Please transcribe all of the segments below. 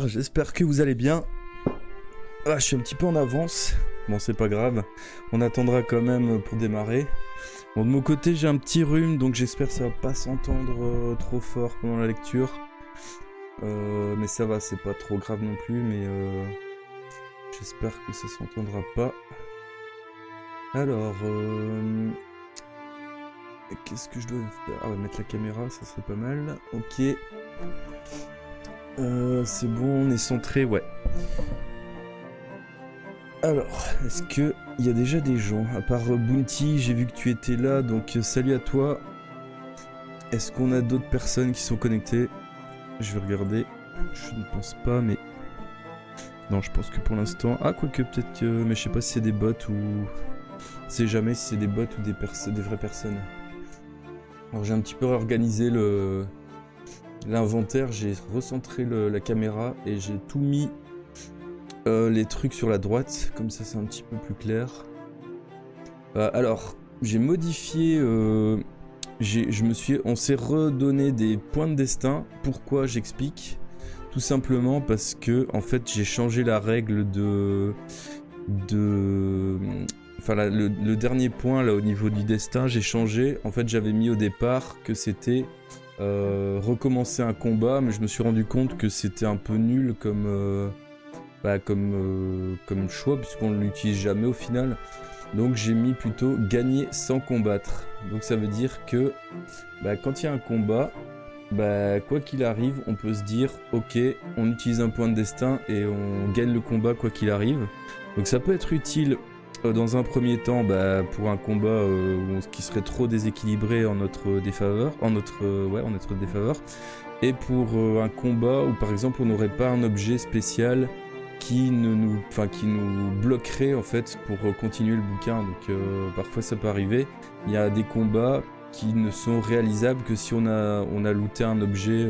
J'espère que vous allez bien. Ah, je suis un petit peu en avance. Bon, c'est pas grave. On attendra quand même pour démarrer. Bon, de mon côté, j'ai un petit rhume, donc j'espère que ça va pas s'entendre trop fort pendant la lecture. Mais ça va, c'est pas trop grave non plus, mais j'espère que ça s'entendra pas. Alors, qu'est-ce que je dois faire? Ah, on va mettre la caméra, ça serait pas mal. Ok. C'est bon, on est centré, ouais. Alors, est-ce que il y a déjà des gens? À part Bounty, j'ai vu que tu étais là, donc salut à toi. Est-ce qu'on a d'autres personnes qui sont connectées? Je vais regarder. Je ne pense pas, mais... Non, je pense que pour l'instant... Ah, quoique, peut-être que... Mais je sais pas si c'est des bots ou... Je sais jamais si c'est des bots ou des vraies personnes. Alors, j'ai un petit peu réorganisé l'inventaire. J'ai recentré la caméra et j'ai tout mis... les trucs sur la droite, comme ça c'est un petit peu plus clair. Alors, j'ai modifié, on s'est redonné des points de destin. Pourquoi? J'explique. Tout simplement parce que, en fait, j'ai changé la règle enfin, le dernier point là au niveau du destin, j'ai changé. En fait, j'avais mis au départ que c'était recommencer un combat, mais je me suis rendu compte que c'était un peu nul comme choix, puisqu'on ne l'utilise jamais au final. Donc j'ai mis plutôt gagner sans combattre. Donc ça veut dire que quand il y a un combat, quoi qu'il arrive, on peut se dire ok, on utilise un point de destin et on gagne le combat quoi qu'il arrive. Donc ça peut être utile dans un premier temps pour un combat qui serait trop déséquilibré en notre défaveur, et pour un combat où par exemple on n'aurait pas un objet spécial qui nous bloquerait en fait pour continuer le bouquin. Donc parfois ça peut arriver. Il y a des combats qui ne sont réalisables que si on a looté un objet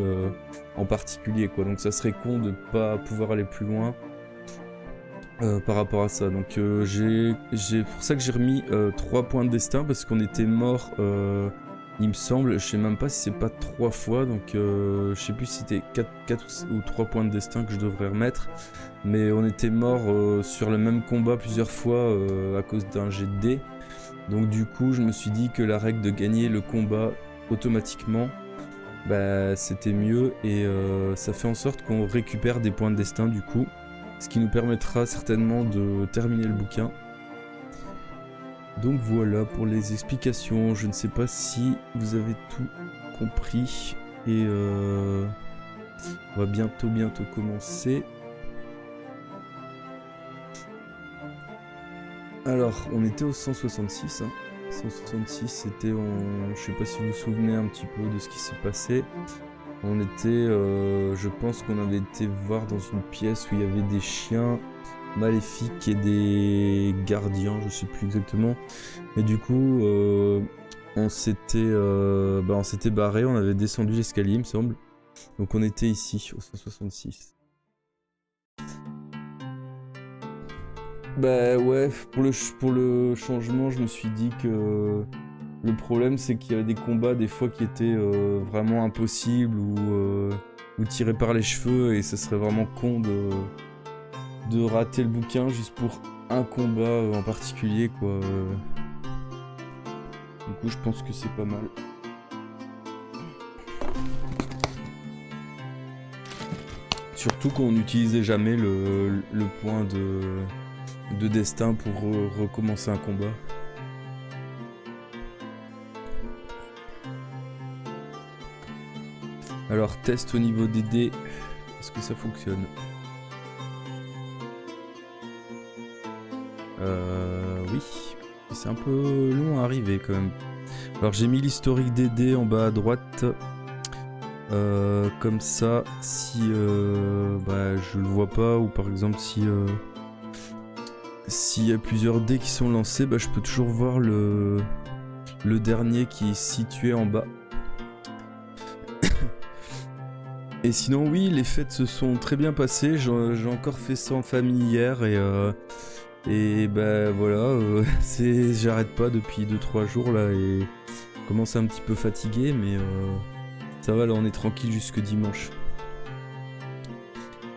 en particulier, quoi. Donc ça serait con de pas pouvoir aller plus loin par rapport à ça. Donc j'ai pour ça que j'ai remis 3 points de destin, parce qu'on était mort, il me semble, je sais même pas si c'est pas 3 fois, donc je sais plus si c'était 4 ou 3 points de destin que je devrais remettre. Mais on était mort sur le même combat plusieurs fois à cause d'un jet de dés. Donc du coup, je me suis dit que la règle de gagner le combat automatiquement, c'était mieux. Et ça fait en sorte qu'on récupère des points de destin du coup. Ce qui nous permettra certainement de terminer le bouquin. Donc voilà pour les explications. Je ne sais pas si vous avez tout compris. Et on va bientôt commencer. Alors, on était au 166. 166, c'était... Je sais pas si vous vous souvenez un petit peu de ce qui s'est passé. On était... je pense qu'on avait été voir dans une pièce où il y avait des chiens maléfiques et des gardiens, je sais plus exactement. Et du coup, on s'était barré, on avait descendu l'escalier, il me semble. Donc on était ici, au 166. Ouais, pour le changement, je me suis dit que le problème c'est qu'il y avait des combats des fois qui étaient vraiment impossibles ou tirés par les cheveux, et ça serait vraiment con de rater le bouquin juste pour un combat en particulier, quoi. Du coup, je pense que c'est pas mal. Surtout qu'on n'utilisait jamais le point de destin pour recommencer un combat. Alors, test au niveau des dés. Est-ce que ça fonctionne? Oui. C'est un peu long à arriver quand même. Alors, j'ai mis l'historique des dés en bas à droite. Comme ça, si je le vois pas, ou par exemple s'il y a plusieurs dés qui sont lancés, je peux toujours voir le dernier qui est situé en bas. Et sinon, oui, les fêtes se sont très bien passées. J'ai encore fait ça en famille hier et voilà, j'arrête pas depuis 2-3 jours là, et je commence un petit peu fatigué, mais ça va, là on est tranquille jusque dimanche.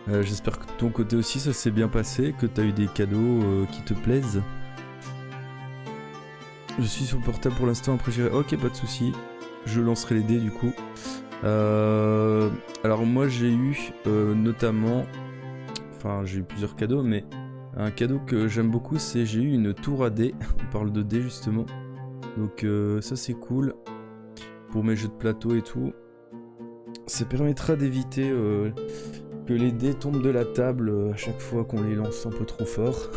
J'espère que de ton côté aussi ça s'est bien passé, que t'as eu des cadeaux qui te plaisent. Je suis sur le portable pour l'instant, après j'irai... Ok, pas de soucis. Je lancerai les dés du coup. Alors moi j'ai eu notamment... Enfin j'ai eu plusieurs cadeaux, mais un cadeau que j'aime beaucoup c'est j'ai eu une tour à dés. On parle de dés justement. Donc ça c'est cool. Pour mes jeux de plateau et tout. Ça permettra d'éviter que les dés tombent de la table à chaque fois qu'on les lance un peu trop fort.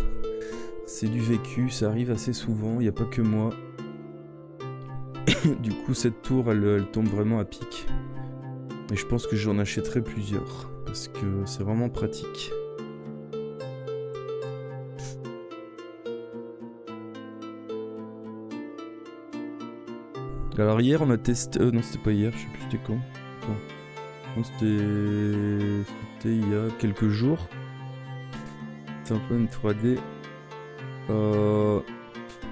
C'est du vécu, ça arrive assez souvent, il n'y a pas que moi. Du coup cette tour elle tombe vraiment à pic. Et je pense que j'en achèterai plusieurs. Parce que c'est vraiment pratique. Alors hier on a testé... non c'était pas hier, je sais plus c'était quand. Attends. Non, c'était il y a quelques jours. C'est un peu une 3D.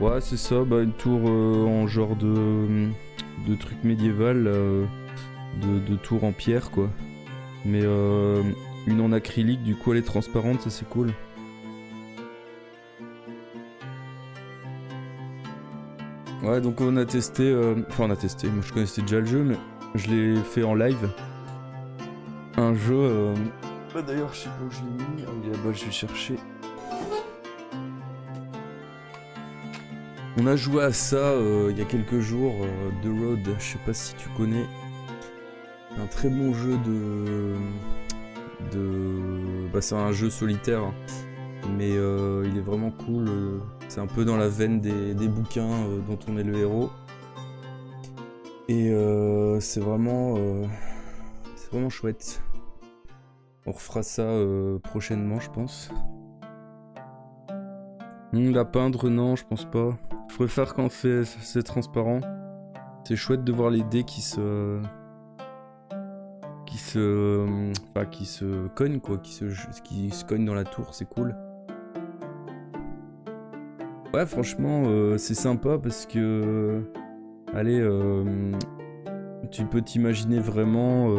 Ouais c'est ça, bah une tour en genre de truc médiéval, de tour en pierre quoi. Mais une en acrylique, du coup elle est transparente, ça c'est cool. Ouais donc on a testé, enfin on a testé, moi je connaissais déjà le jeu mais je l'ai fait en live. Un jeu... Bah d'ailleurs je sais pas où je l'ai mis, il est là-bas, je vais chercher. On a joué à ça il y a quelques jours, The Road, je sais pas si tu connais. Un très bon jeu Bah c'est un jeu solitaire, hein. Mais il est vraiment cool, c'est un peu dans la veine des bouquins dont on est le héros. Et c'est vraiment chouette. On refera ça prochainement je pense. La peindre non je pense pas. Je préfère quand c'est transparent. C'est chouette de voir les dés qui se cognent quoi, qui se cognent dans la tour, c'est cool. Ouais franchement c'est sympa parce que allez tu peux t'imaginer vraiment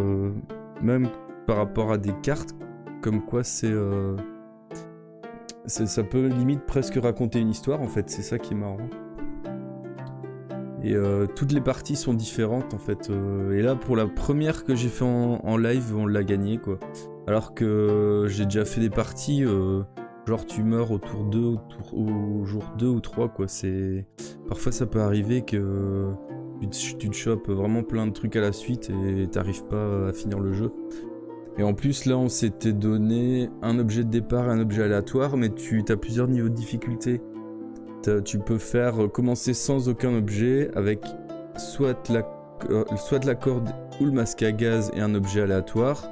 même par rapport à des cartes comme quoi ça peut limite presque raconter une histoire en fait, c'est ça qui est marrant. Et toutes les parties sont différentes en fait. Et là pour la première que j'ai fait en live, on l'a gagné quoi. Alors que j'ai déjà fait des parties, genre tu meurs au jour 2 ou 3 quoi. Parfois ça peut arriver que tu te chopes vraiment plein de trucs à la suite et t'arrives pas à finir le jeu. Et en plus là on s'était donné un objet de départ et un objet aléatoire, mais tu as plusieurs niveaux de difficulté. Tu peux faire commencer sans aucun objet avec soit la corde ou le masque à gaz et un objet aléatoire,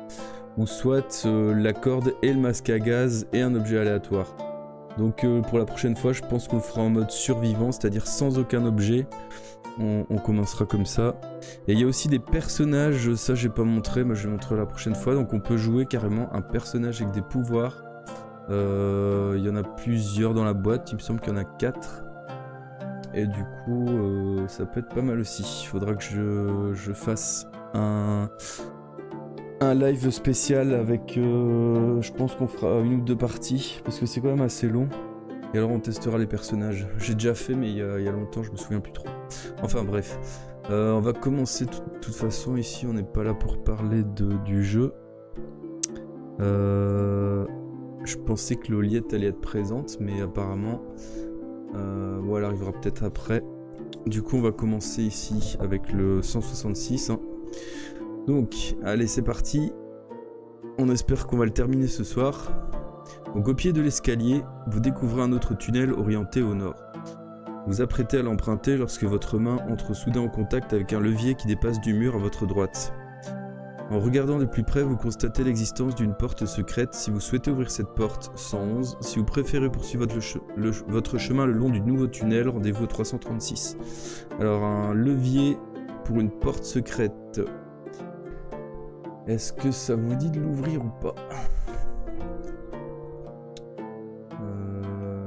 ou soit la corde et le masque à gaz et un objet aléatoire. Donc pour la prochaine fois je pense qu'on le fera en mode survivant, c'est-à-dire sans aucun objet. On commencera comme ça. Et il y a aussi des personnages, ça j'ai pas montré, mais je vais montrer la prochaine fois. Donc on peut jouer carrément un personnage avec des pouvoirs. Il y en a plusieurs dans la boîte, il me semble qu'il y en a 4. Et du coup ça peut être pas mal aussi. Il faudra que je fasse un live spécial avec... je pense qu'on fera 1 ou 2 parties, parce que c'est quand même assez long. Et alors on testera les personnages. J'ai déjà fait mais il y a longtemps, je me souviens plus trop. Enfin bref. On va commencer de toute façon ici, on n'est pas là pour parler du jeu. Je pensais que Loliette allait être présente, mais apparemment... bon, elle arrivera peut-être après. Du coup on va commencer ici avec le 166. Hein. Donc, allez c'est parti. On espère qu'on va le terminer ce soir. Donc au pied de l'escalier, vous découvrez un autre tunnel orienté au nord. Vous apprêtez à l'emprunter lorsque votre main entre soudain en contact avec un levier qui dépasse du mur à votre droite. En regardant de plus près, vous constatez l'existence d'une porte secrète. Si vous souhaitez ouvrir cette porte, 111. Si vous préférez poursuivre votre chemin le long du nouveau tunnel, rendez-vous au 336. Alors un levier pour une porte secrète. Est-ce que ça vous dit de l'ouvrir ou pas ?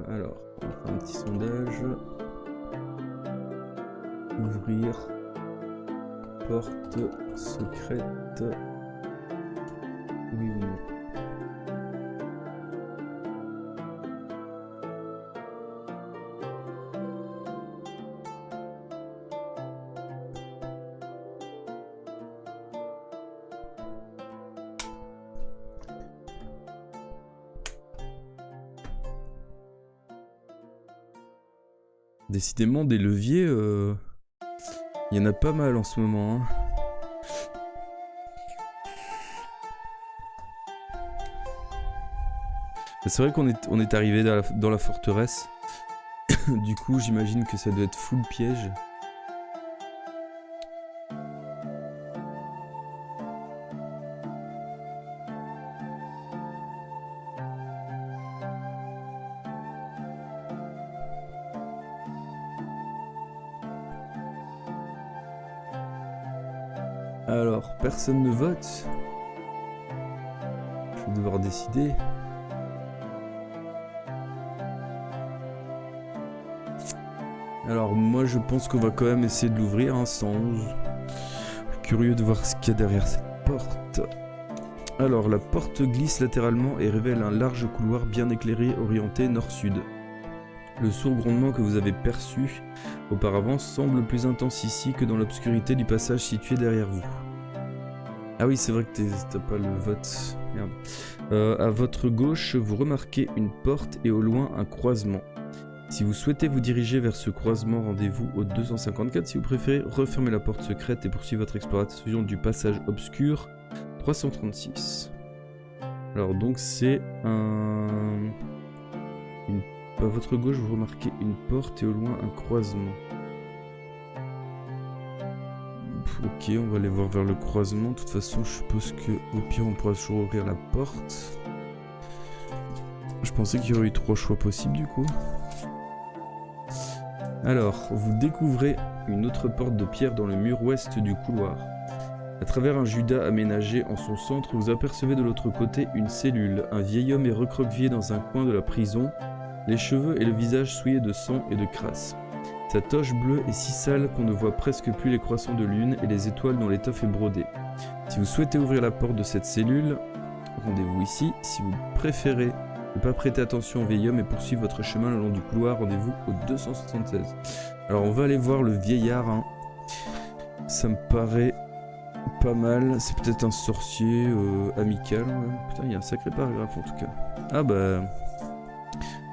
Alors, on va faire un petit sondage. Ouvrir porte secrète. Oui ou non ? Décidément, des leviers, il y en a pas mal en ce moment. Hein. C'est vrai qu'on est arrivé dans la forteresse. Du coup, j'imagine que ça doit être full piège. Alors, personne ne vote. Je vais devoir décider. Alors moi je pense qu'on va quand même essayer de l'ouvrir, hein, 111. Curieux de voir ce qu'il y a derrière cette porte. Alors la porte glisse latéralement et révèle un large couloir bien éclairé orienté nord-sud. Le sourd grondement que vous avez perçu auparavant semble plus intense ici que dans l'obscurité du passage situé derrière vous. Ah oui, c'est vrai que t'as pas le vote. Merde. À votre gauche, vous remarquez une porte et au loin un croisement. Si vous souhaitez vous diriger vers ce croisement, rendez-vous au 254. Si vous préférez, refermez la porte secrète et poursuivez votre exploration du passage obscur 336. Alors donc c'est un... À votre gauche, vous remarquez une porte et au loin un croisement. Ok, on va aller voir vers le croisement. De toute façon, je suppose que au pire, on pourra toujours ouvrir la porte. Je pensais qu'il y aurait eu 3 choix possibles du coup. Alors, vous découvrez une autre porte de pierre dans le mur ouest du couloir. À travers un judas aménagé en son centre, vous apercevez de l'autre côté une cellule. Un vieil homme est recroquevillé dans un coin de la prison, les cheveux et le visage souillés de sang et de crasse. Sa toche bleue est si sale qu'on ne voit presque plus les croissants de lune et les étoiles dont l'étoffe est brodée. Si vous souhaitez ouvrir la porte de cette cellule, rendez-vous ici. Si vous préférez ne pas prêter attention au vieil homme et poursuivre votre chemin le long du couloir, rendez-vous au 276. Alors on va aller voir le vieillard. Hein. Ça me paraît pas mal. C'est peut-être un sorcier amical. Ouais. Putain, il y a un sacré paragraphe en tout cas. Ah bah...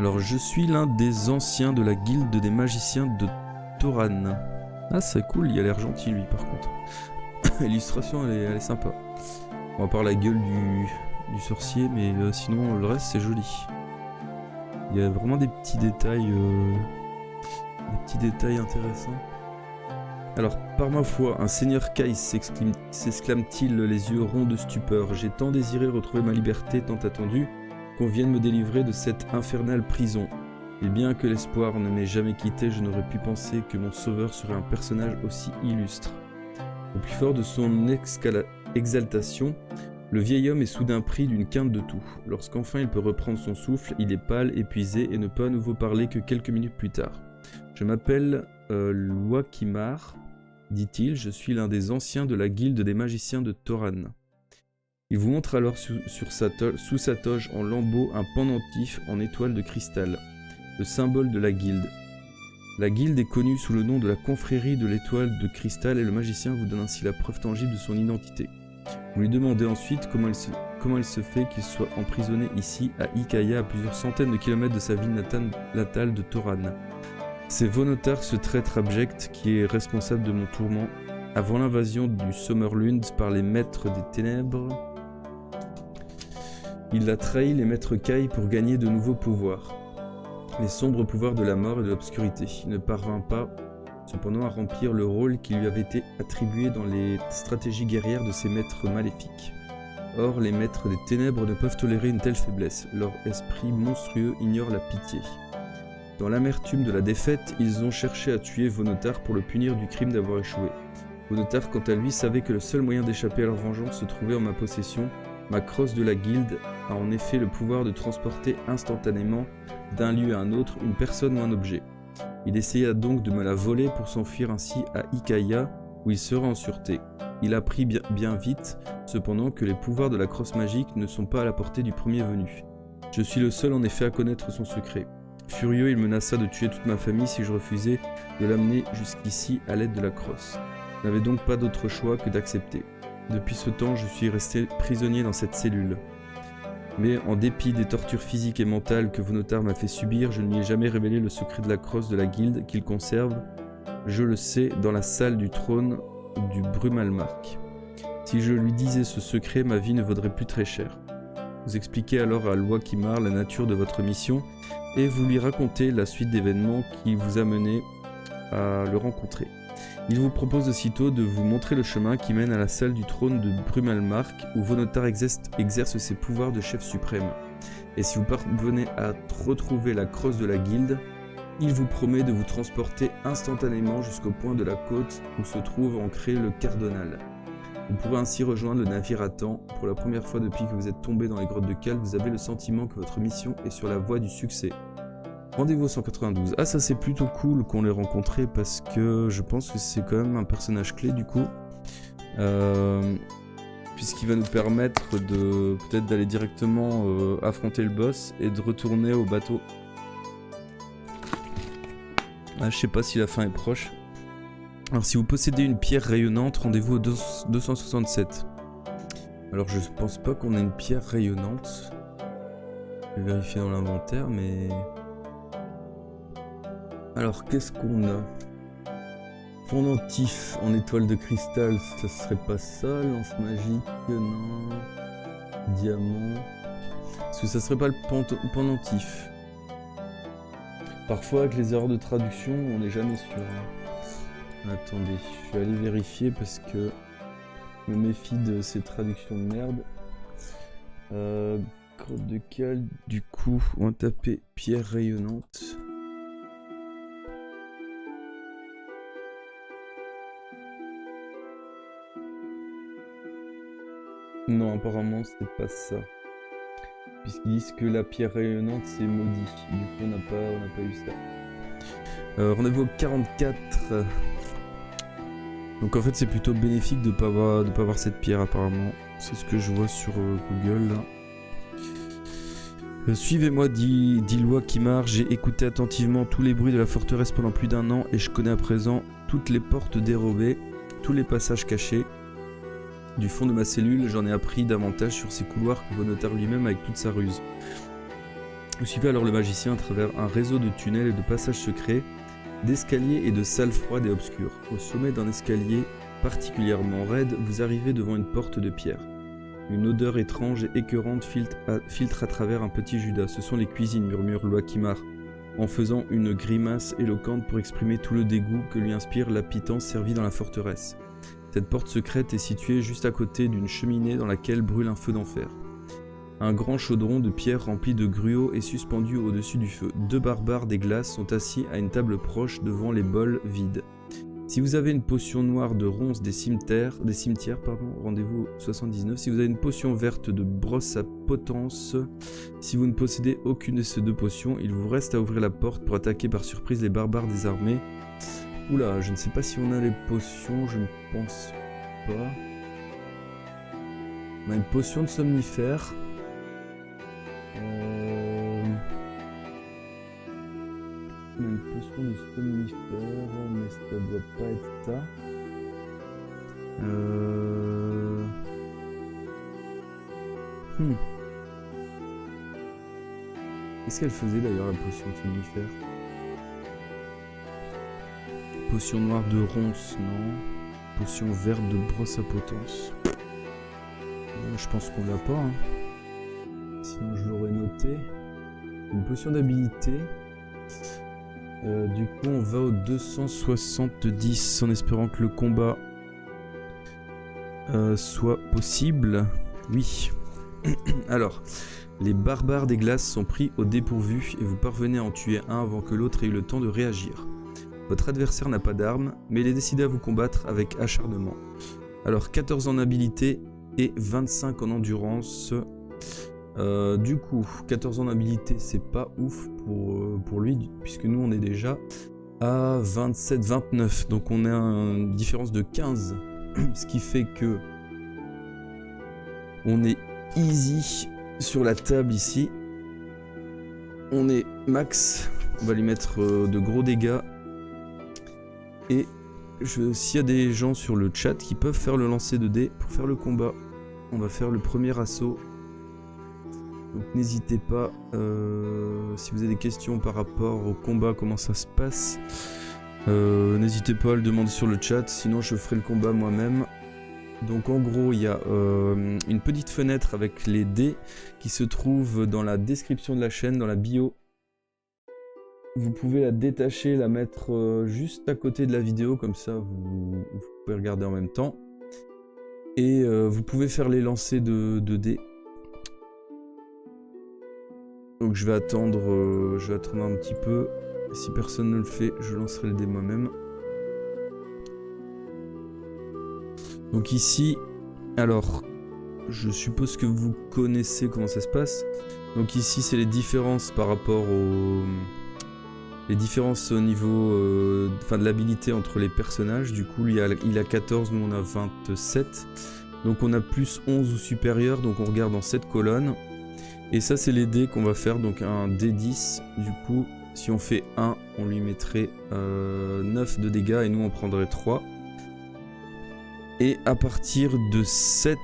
Alors je suis l'un des anciens de la guilde des magiciens de Toran. Ah c'est cool, il a l'air gentil lui par contre. L'illustration elle est sympa. Bon, à part la gueule du sorcier, mais sinon le reste c'est joli. Il y a vraiment des petits détails intéressants. Alors par ma foi, un seigneur Kais s'exclame-t-il les yeux ronds de stupeur. J'ai tant désiré retrouver ma liberté tant attendue qu'on vienne me délivrer de cette infernale prison. Et bien que l'espoir ne m'ait jamais quitté, je n'aurais pu penser que mon sauveur serait un personnage aussi illustre. Au plus fort de son exaltation, le vieil homme est soudain pris d'une quinte de toux. Lorsqu'enfin il peut reprendre son souffle, il est pâle, épuisé et ne peut à nouveau parler que quelques minutes plus tard. Je m'appelle Loakimar, dit-il, je suis l'un des anciens de la guilde des magiciens de Toran. Il vous montre alors sous sa toge en lambeaux un pendentif en étoile de cristal, le symbole de la guilde. La guilde est connue sous le nom de la confrérie de l'étoile de cristal et le magicien vous donne ainsi la preuve tangible de son identité. Vous lui demandez ensuite comment il se fait qu'il soit emprisonné ici à Ikaya à plusieurs centaines de kilomètres de sa ville natale de Toran. C'est Vonotar, ce traître abject, qui est responsable de mon tourment. Avant l'invasion du Sommerlund par les maîtres des ténèbres, il a trahi les maîtres Kai pour gagner de nouveaux pouvoirs. Les sombres pouvoirs de la mort et de l'obscurité. Il ne parvint pas, cependant, à remplir le rôle qui lui avait été attribué dans les stratégies guerrières de ses maîtres maléfiques. Or, les maîtres des ténèbres ne peuvent tolérer une telle faiblesse. Leur esprit monstrueux ignore la pitié. Dans l'amertume de la défaite, ils ont cherché à tuer Vonotar pour le punir du crime d'avoir échoué. Vonotar, quant à lui, savait que le seul moyen d'échapper à leur vengeance se trouvait en ma possession. Ma crosse de la guilde a en effet le pouvoir de transporter instantanément d'un lieu à un autre une personne ou un objet. Il essaya donc de me la voler pour s'enfuir ainsi à Ikaya, où il sera en sûreté. Il apprit bien vite, cependant, que les pouvoirs de la crosse magique ne sont pas à la portée du premier venu. Je suis le seul en effet à connaître son secret. Furieux, il menaça de tuer toute ma famille si je refusais de l'amener jusqu'ici à l'aide de la crosse. Je n'avais donc pas d'autre choix que d'accepter. Depuis ce temps, je suis resté prisonnier dans cette cellule. Mais en dépit des tortures physiques et mentales que Vonotar m'a fait subir, je ne lui ai jamais révélé le secret de la crosse de la guilde qu'il conserve, je le sais, dans la salle du trône du Brumalmark. Si je lui disais ce secret, ma vie ne vaudrait plus très cher. Vous expliquez alors à Loakimar la nature de votre mission et vous lui racontez la suite d'événements qui vous a mené à le rencontrer. Il vous propose aussitôt de vous montrer le chemin qui mène à la salle du trône de Brumalmark où Vonotar exerce ses pouvoirs de chef suprême. Et si vous parvenez à retrouver la crosse de la guilde, il vous promet de vous transporter instantanément jusqu'au point de la côte où se trouve ancré le Cardonal. Vous pourrez ainsi rejoindre le navire à temps. Pour la première fois depuis que vous êtes tombé dans les grottes de Cal, vous avez le sentiment que votre mission est sur la voie du succès. Rendez-vous 192. Ah, ça c'est plutôt cool qu'on l'ait rencontré parce que je pense que c'est quand même un personnage clé du coup. Puisqu'il va nous permettre de peut-être d'aller directement affronter le boss et de retourner au bateau. Ah, je sais pas si la fin est proche. Alors si vous possédez une pierre rayonnante, rendez-vous au 267. Alors je pense pas qu'on ait une pierre rayonnante. Je vais vérifier dans l'inventaire, mais... Alors qu'est-ce qu'on a? Pendentif en étoile de cristal, ça serait pas ça. Lance magique, non. Diamant. Est-ce que ça serait pas le pendentif? Parfois avec les erreurs de traduction, on n'est jamais sûr. Attendez, je vais aller vérifier parce que je me méfie de ces traductions de merde. Grotte de Cal, du coup, on va taper pierre rayonnante. Non, apparemment, c'est pas ça. Puisqu'ils disent que la pierre rayonnante, c'est maudit. Du coup, on n'a pas eu ça. Rendez-vous au 44. Donc en fait c'est plutôt bénéfique de pas avoir cette pierre apparemment. C'est ce que je vois sur Google là. Suivez-moi, dit Loakimar, j'ai écouté attentivement tous les bruits de la forteresse pendant plus d'1 an et je connais à présent toutes les portes dérobées, tous les passages cachés. Du fond de ma cellule, j'en ai appris davantage sur ces couloirs que Vonotar lui-même avec toute sa ruse. Vous suivez alors le magicien à travers un réseau de tunnels et de passages secrets, d'escaliers et de salles froides et obscures. Au sommet d'un escalier particulièrement raide, vous arrivez devant une porte de pierre. Une odeur étrange et écœurante filtre à travers un petit Judas. Ce sont les cuisines, murmure Loakimar, en faisant une grimace éloquente pour exprimer tout le dégoût que lui inspire la pitance servie dans la forteresse. Cette porte secrète est située juste à côté d'une cheminée dans laquelle brûle un feu d'enfer. Un grand chaudron de pierre rempli de gruau est suspendu au-dessus du feu. 2 barbares des glaces sont assis à une table proche devant les bols vides. Si vous avez une potion noire de ronces des cimetières, rendez-vous 79. Si vous avez une potion verte de brosse à potence, si vous ne possédez aucune de ces 2 potions, il vous reste à ouvrir la porte pour attaquer par surprise les barbares désarmés. Oula, je ne sais pas si on a les potions, je ne pense pas. On a une potion de somnifère. On a une potion de somnifère, mais ça doit pas être ça. Qu'est-ce qu'elle faisait d'ailleurs la potion de somnifère? Potion noire de ronces, non. Potion verte de brosse à potence. Je pense qu'on l'a pas. Hein. Sinon je l'aurais noté. Une potion d'habilité. Du coup on va au 270 en espérant que le combat soit possible. Oui. Alors, les barbares des glaces sont pris au dépourvu et vous parvenez à en tuer un avant que l'autre ait eu le temps de réagir. Votre adversaire n'a pas d'armes, mais il est décidé à vous combattre avec acharnement. Alors 14 en habilité et 25 en endurance. Du coup, 14 en habilité, c'est pas ouf pour lui, puisque nous on est déjà à 27-29, donc on a une différence de 15, ce qui fait que on est easy sur la table ici. On est max, on va lui mettre de gros dégâts. Et s'il y a des gens sur le chat qui peuvent faire le lancer de dés pour faire le combat, on va faire le premier assaut. Donc n'hésitez pas, si vous avez des questions par rapport au combat, comment ça se passe, n'hésitez pas à le demander sur le chat, sinon je ferai le combat moi-même. Donc en gros, il y a une petite fenêtre avec les dés qui se trouve dans la description de la chaîne, dans la bio. Vous pouvez la détacher, la mettre juste à côté de la vidéo, comme ça vous pouvez regarder en même temps. Et vous pouvez faire les lancers de dés. Donc je vais attendre un petit peu. Et si personne ne le fait, je lancerai le dé moi-même. Donc ici, alors, je suppose que vous connaissez comment ça se passe. Donc ici, c'est les différences par rapport les différences au niveau de l'habilité entre les personnages. Du coup, il a 14, nous on a 27. Donc on a plus 11 ou supérieur, donc on regarde dans cette colonne. Et ça, c'est les dés qu'on va faire, donc un D10. Du coup, si on fait 1, on lui mettrait 9 de dégâts et nous on prendrait 3. Et à partir de 7,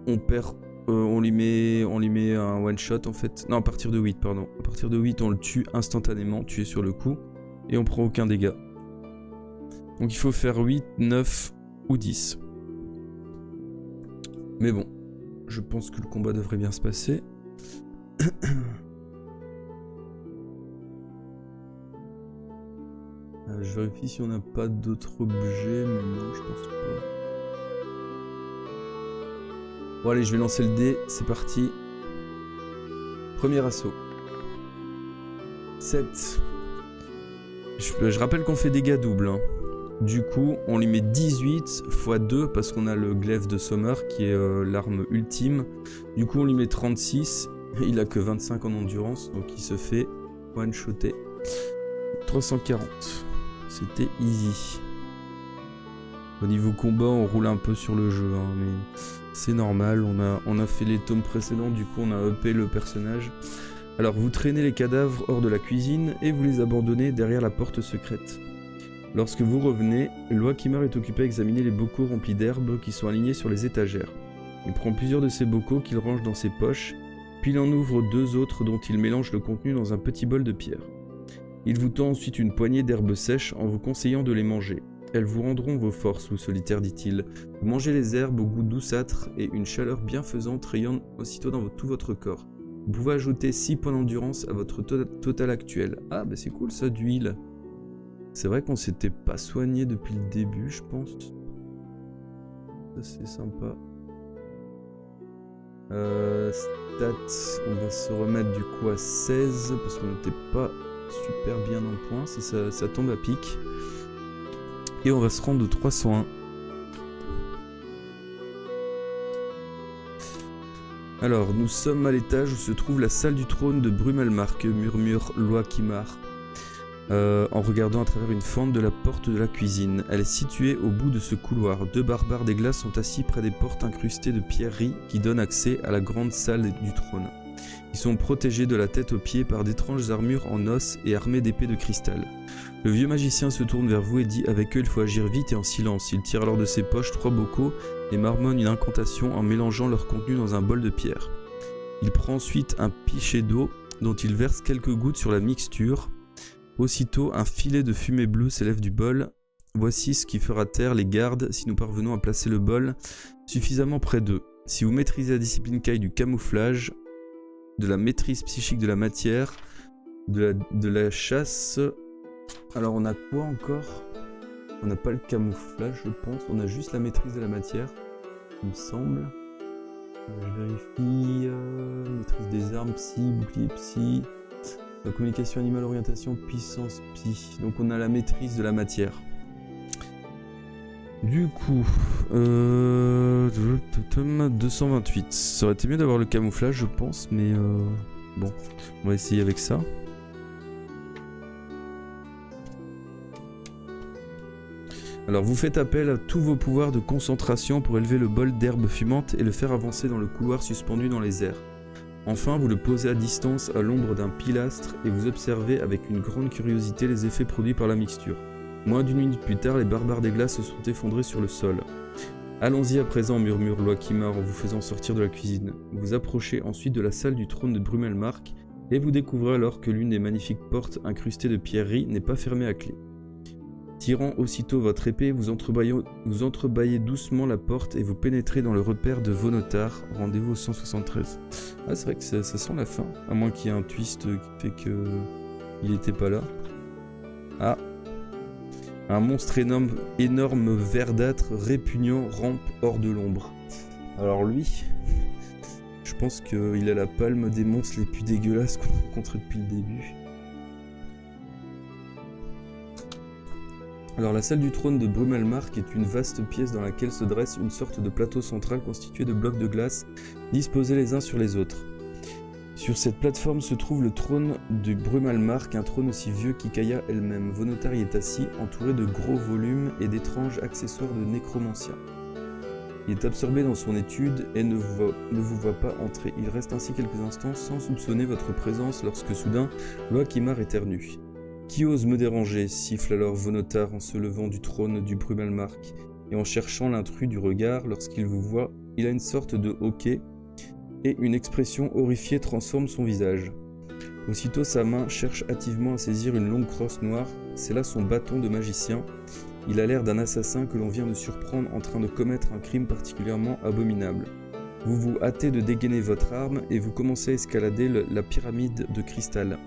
on lui met un one shot en fait. Non, à partir de 8, pardon. À partir de 8, on le tue instantanément, tué sur le coup. Et on prend aucun dégât. Donc il faut faire 8, 9 ou 10. Mais bon, je pense que le combat devrait bien se passer. Je vérifie si on n'a pas d'autres objets, mais non, je pense pas. Bon allez, je vais lancer le dé, c'est parti. Premier assaut. 7. Je rappelle qu'on fait dégâts doubles. Hein. Du coup, on lui met 18 x 2 parce qu'on a le glaive de Sommer qui est l'arme ultime. Du coup, on lui met 36. Il a que 25 en endurance, donc il se fait one-shotter. 340. C'était easy. Au niveau combat, on roule un peu sur le jeu, hein, mais c'est normal. On a fait les tomes précédents, du coup on a upé le personnage. Alors vous traînez les cadavres hors de la cuisine et vous les abandonnez derrière la porte secrète. Lorsque vous revenez, Loakimar est occupé à examiner les bocaux remplis d'herbes qui sont alignés sur les étagères. Il prend plusieurs de ces bocaux qu'il range dans ses poches, puis il en ouvre 2 autres dont il mélange le contenu dans un petit bol de pierre. Il vous tend ensuite une poignée d'herbes sèches en vous conseillant de les manger. Elles vous rendront vos forces, loup solitaire, dit-il. Vous mangez les herbes au goût douceâtre et une chaleur bienfaisante rayonne aussitôt dans tout votre corps. Vous pouvez ajouter 6 points d'endurance à votre total actuel. Ah bah c'est cool ça, d'huile. C'est vrai qu'on s'était pas soigné depuis le début, je pense. Ça c'est sympa. Stats, on va se remettre du coup à 16 parce qu'on n'était pas super bien en points, ça tombe à pic. Et on va se rendre de 301. Alors, nous sommes à l'étage où se trouve la salle du trône de Brumalmark, murmure Loakimar, en regardant à travers une fente de la porte de la cuisine. Elle est située au bout de ce couloir. 2 barbares des glaces sont assis près des portes incrustées de pierreries qui donnent accès à la grande salle du trône. Ils sont protégés de la tête aux pieds par d'étranges armures en os et armés d'épées de cristal. Le vieux magicien se tourne vers vous et dit « Avec eux, il faut agir vite et en silence. » Il tire alors de ses poches 3 bocaux et marmonne une incantation en mélangeant leur contenu dans un bol de pierre. Il prend ensuite un pichet d'eau dont il verse quelques gouttes sur la mixture. Aussitôt, un filet de fumée bleue s'élève du bol. Voici ce qui fera taire les gardes si nous parvenons à placer le bol suffisamment près d'eux. Si vous maîtrisez la discipline Kai du camouflage, de la maîtrise psychique de la matière, de la chasse... Alors on a quoi encore? On n'a pas le camouflage je pense, on a juste la maîtrise de la matière, il me semble. Je vérifie, maîtrise des armes, psy, bouclier psy, communication animale, orientation, puissance psy. Donc on a la maîtrise de la matière. Du coup, 228. Ça aurait été mieux d'avoir le camouflage je pense, mais bon, on va essayer avec ça. Alors vous faites appel à tous vos pouvoirs de concentration pour élever le bol d'herbe fumante et le faire avancer dans le couloir suspendu dans les airs. Enfin, vous le posez à distance à l'ombre d'un pilastre et vous observez avec une grande curiosité les effets produits par la mixture. Moins d'1 minute plus tard, les barbares des glaces se sont effondrés sur le sol. Allons-y à présent, murmure Loakimar en vous faisant sortir de la cuisine. Vous approchez ensuite de la salle du trône de Brumelmark et vous découvrez alors que l'une des magnifiques portes incrustées de pierreries n'est pas fermée à clé. Tirant aussitôt votre épée, vous entrebâillez doucement la porte et vous pénétrez dans le repère de Vonotar, rendez-vous au 173. Ah, c'est vrai que ça sent la fin, à moins qu'il y ait un twist qui fait que il n'était pas là. Ah, un monstre énorme verdâtre, répugnant, rampe hors de l'ombre. Alors lui, je pense qu'il a la palme des monstres les plus dégueulasses qu'on a rencontrés depuis le début. Alors la salle du trône de Brumelmark est une vaste pièce dans laquelle se dresse une sorte de plateau central constitué de blocs de glace disposés les uns sur les autres. Sur cette plateforme se trouve le trône de Brumelmark, un trône aussi vieux qu'Ikaya elle-même. Vonotar y est assis, entouré de gros volumes et d'étranges accessoires de nécromancien. Il est absorbé dans son étude et ne vous voit pas entrer. Il reste ainsi quelques instants sans soupçonner votre présence lorsque soudain, Loakimar éternue. « Qui ose me déranger ?» siffle alors Vonotar en se levant du trône du Brumelmark et en cherchant l'intrus du regard. Lorsqu'il vous voit, il a une sorte de hoquet et une expression horrifiée transforme son visage. Aussitôt sa main cherche hâtivement à saisir une longue crosse noire, c'est là son bâton de magicien. Il a l'air d'un assassin que l'on vient de surprendre en train de commettre un crime particulièrement abominable. Vous vous hâtez de dégainer votre arme et vous commencez à escalader la pyramide de cristal.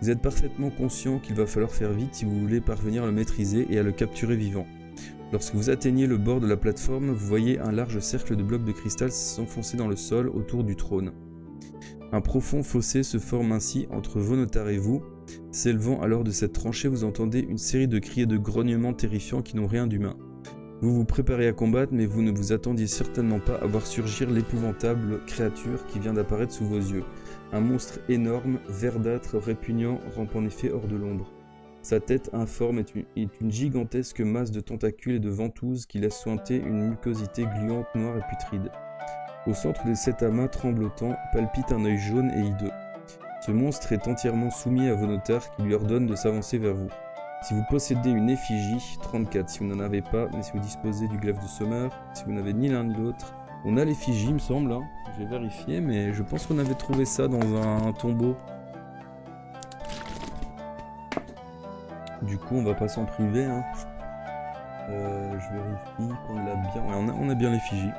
Vous êtes parfaitement conscient qu'il va falloir faire vite si vous voulez parvenir à le maîtriser et à le capturer vivant. Lorsque vous atteignez le bord de la plateforme, vous voyez un large cercle de blocs de cristal s'enfoncer dans le sol autour du trône. Un profond fossé se forme ainsi entre Vonotar et vous. S'élevant alors de cette tranchée, vous entendez une série de cris et de grognements terrifiants qui n'ont rien d'humain. Vous vous préparez à combattre, mais vous ne vous attendiez certainement pas à voir surgir l'épouvantable créature qui vient d'apparaître sous vos yeux. Un monstre énorme, verdâtre, répugnant, rampe en effet hors de l'ombre. Sa tête informe est une gigantesque masse de tentacules et de ventouses qui laisse suinter une mucosité gluante, noire et putride. Au centre de cet amas tremblotant palpite un œil jaune et hideux. Ce monstre est entièrement soumis à Vonotar qui lui ordonne de s'avancer vers vous. Si vous possédez une effigie, 34, si vous n'en avez pas, mais si vous disposez du glaive de Sommer, si vous n'avez ni l'un ni l'autre, on a l'effigie, il me semble, hein. J'ai vérifié, mais je pense qu'on avait trouvé ça dans un tombeau. Du coup, on va pas s'en priver, hein. Je vérifie qu'on l'a bien. Ouais, on a bien l'effigie.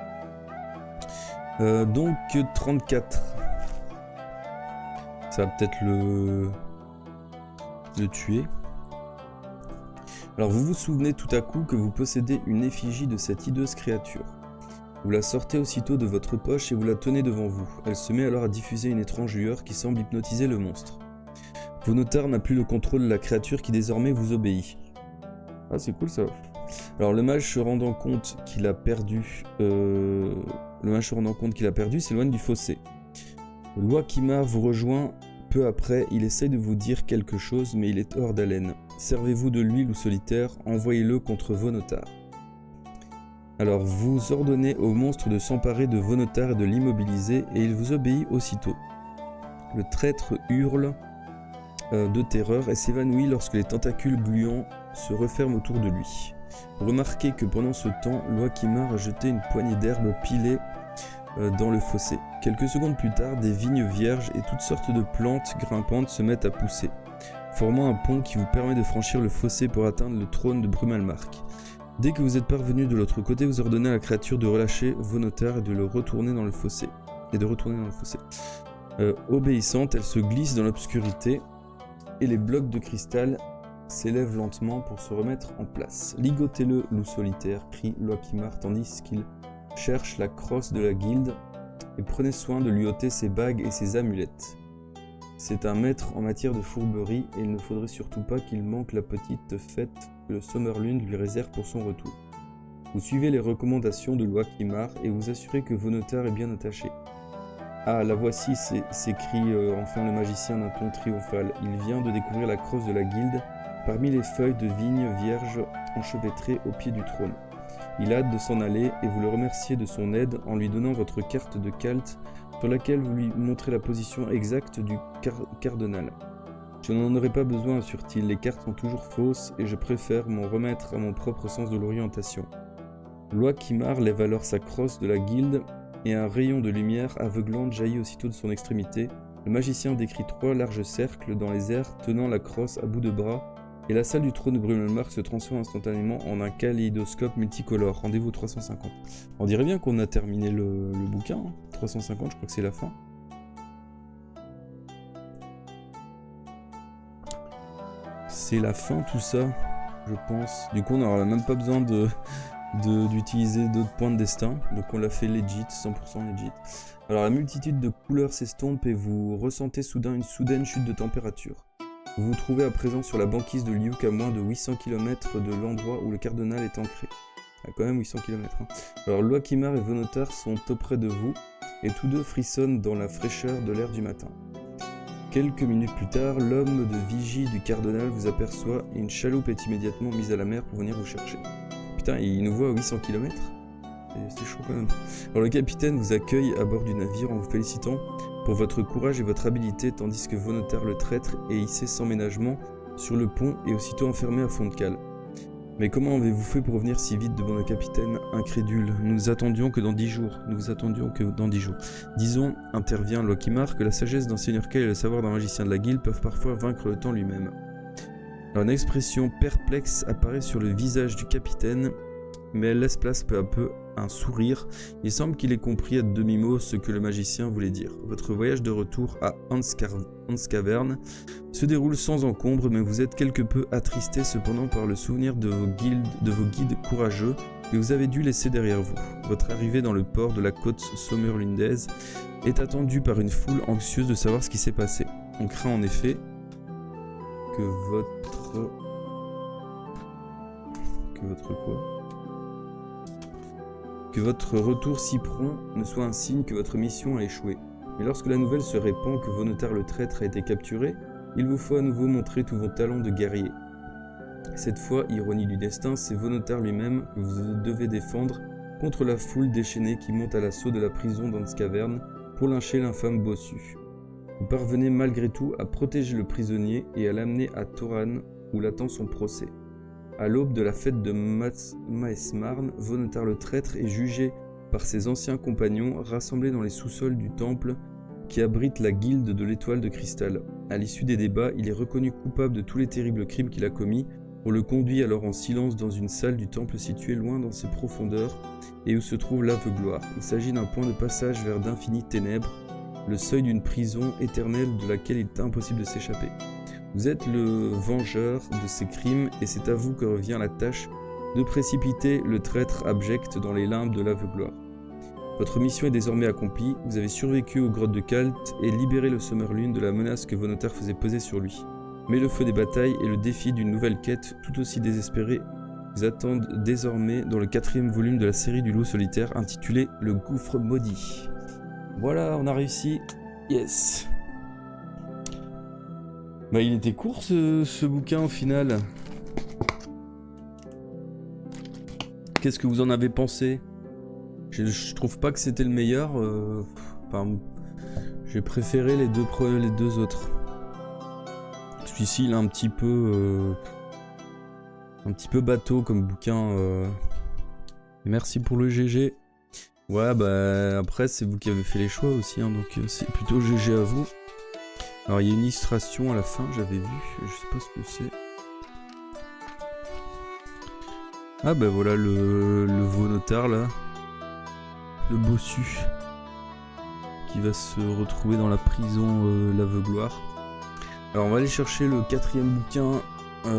Donc 34. Ça va peut-être le tuer. Alors vous vous souvenez tout à coup que vous possédez une effigie de cette hideuse créature. Vous la sortez aussitôt de votre poche et vous la tenez devant vous. Elle se met alors à diffuser une étrange lueur qui semble hypnotiser le monstre. Vonotar n'a plus le contrôle de la créature qui désormais vous obéit. Ah, c'est cool ça. Alors le mage se rendant compte qu'il a perdu, s'éloigne du fossé. Loakimar vous rejoint peu après. Il essaye de vous dire quelque chose, mais il est hors d'haleine. Servez-vous de l'huile ou solitaire, envoyez-le contre Vonotar. Alors vous ordonnez au monstre de s'emparer de Vonotar et de l'immobiliser, et il vous obéit aussitôt. Le traître hurle de terreur et s'évanouit lorsque les tentacules gluants se referment autour de lui. Remarquez que pendant ce temps, Loakimar a jeté une poignée d'herbes pilées dans le fossé. Quelques secondes plus tard, des vignes vierges et toutes sortes de plantes grimpantes se mettent à pousser, formant un pont qui vous permet de franchir le fossé pour atteindre le trône de Brumelmark. Dès que vous êtes parvenu de l'autre côté, vous ordonnez à la créature de relâcher Vonotar et de le retourner dans le fossé. Obéissante, elle se glisse dans l'obscurité et les blocs de cristal s'élèvent lentement pour se remettre en place. Ligotez-le, loup solitaire, crie Loakimar tandis qu'il cherche la crosse de la guilde, et prenez soin de lui ôter ses bagues et ses amulettes. C'est un maître en matière de fourberie et il ne faudrait surtout pas qu'il manque la petite fête que le Sommerlund lui réserve pour son retour. Vous suivez les recommandations de Loakimar et vous assurez que Vonotar est bien attaché. Ah, la voici, s'écrie enfin le magicien d'un ton triomphal. Il vient de découvrir la crosse de la guilde parmi les feuilles de vigne vierges enchevêtrées au pied du trône. Il a hâte de s'en aller et vous le remerciez de son aide en lui donnant votre carte de Kalt sur laquelle vous lui montrez la position exacte du cardinal. Je n'en aurai pas besoin, assure-t-il, les cartes sont toujours fausses et je préfère m'en remettre à mon propre sens de l'orientation. Loakimar lève alors sa crosse de la guilde et un rayon de lumière aveuglante jaillit aussitôt de son extrémité. Le magicien décrit 3 larges cercles dans les airs tenant la crosse à bout de bras et la salle du trône de Brumelmark se transforme instantanément en un kaléidoscope multicolore. Rendez-vous 350. On dirait bien qu'on a terminé le bouquin. 350, je crois que c'est la fin. C'est la fin tout ça, je pense. Du coup, on n'aura même pas besoin d'utiliser d'autres points de destin. Donc on l'a fait legit, 100% legit. Alors la multitude de couleurs s'estompe et vous ressentez soudain une soudaine chute de température. Vous vous trouvez à présent sur la banquise de Liuk à moins de 800 km de l'endroit où le cardinal est ancré. Ah, quand même 800 km. Hein. Alors Loakimar et Vonotar sont auprès de vous et tous deux frissonnent dans la fraîcheur de l'air du matin. Quelques minutes plus tard, l'homme de vigie du cardinal vous aperçoit et une chaloupe est immédiatement mise à la mer pour venir vous chercher. Putain, il nous voit à 800 km. C'est chaud quand même. Alors le capitaine vous accueille à bord du navire en vous félicitant pour votre courage et votre habileté, tandis que Vonotar le traître est hissé sans ménagement sur le pont et aussitôt enfermé à fond de cale. Mais comment avez-vous fait pour revenir si vite demande le capitaine, incrédule. Nous attendions que dans 10 jours. Disons, intervient Loakimar, que la sagesse d'un seigneur Kale et le savoir d'un magicien de la guilde peuvent parfois vaincre le temps lui-même. Alors, une expression perplexe apparaît sur le visage du capitaine, mais elle laisse place peu à peu à un sourire. Il semble qu'il ait compris à demi-mot ce que le magicien voulait dire. Votre voyage de retour à Anscavern se déroule sans encombre, mais vous êtes quelque peu attristé cependant par le souvenir de vos guides courageux que vous avez dû laisser derrière vous. Votre arrivée dans le port de la côte sommerlundaise est attendue par une foule anxieuse de savoir ce qui s'est passé. On craint en effet que votre retour si prompt ne soit un signe que votre mission a échoué. Mais lorsque la nouvelle se répand que Vonotar le traître a été capturé, il vous faut à nouveau montrer tous vos talents de guerrier. Cette fois, ironie du destin, c'est Vonotar lui-même que vous devez défendre contre la foule déchaînée qui monte à l'assaut de la prison d'Anscavern pour lyncher l'infâme bossu. Vous parvenez malgré tout à protéger le prisonnier et à l'amener à Toran où l'attend son procès. À l'aube de la fête de Maesmarn, Vonotar le traître est jugé par ses anciens compagnons rassemblés dans les sous-sols du temple qui abrite la guilde de l'étoile de cristal. À l'issue des débats, il est reconnu coupable de tous les terribles crimes qu'il a commis. On le conduit alors en silence dans une salle du temple située loin dans ses profondeurs et où se trouve l'aveugloire. Il s'agit d'un point de passage vers d'infinies ténèbres, le seuil d'une prison éternelle de laquelle il est impossible de s'échapper. Vous êtes le vengeur de ces crimes et c'est à vous que revient la tâche de précipiter le traître abject dans les limbes de l'aveugloire. Votre mission est désormais accomplie, vous avez survécu aux grottes de Kalt et libéré le Sommerlune de la menace que Vonotar faisait peser sur lui. Mais le feu des batailles et le défi d'une nouvelle quête tout aussi désespérée vous attendent désormais dans le 4e volume de la série du loup solitaire intitulé Le Gouffre Maudit. Voilà, on a réussi. Yes. Bah il était court ce bouquin au final. Qu'est-ce que vous en avez pensé ? Je trouve pas que c'était le meilleur. J'ai préféré les deux autres. Celui-ci il est un petit peu bateau comme bouquin. Merci pour le GG. Ouais bah après c'est vous qui avez fait les choix aussi hein, donc c'est plutôt GG à vous. Alors il y a une illustration à la fin, j'avais vu, je sais pas ce que c'est. Ah bah voilà le Vonotar là. Le bossu. Qui va se retrouver dans la prison l'aveugloire. Alors on va aller chercher le 4e bouquin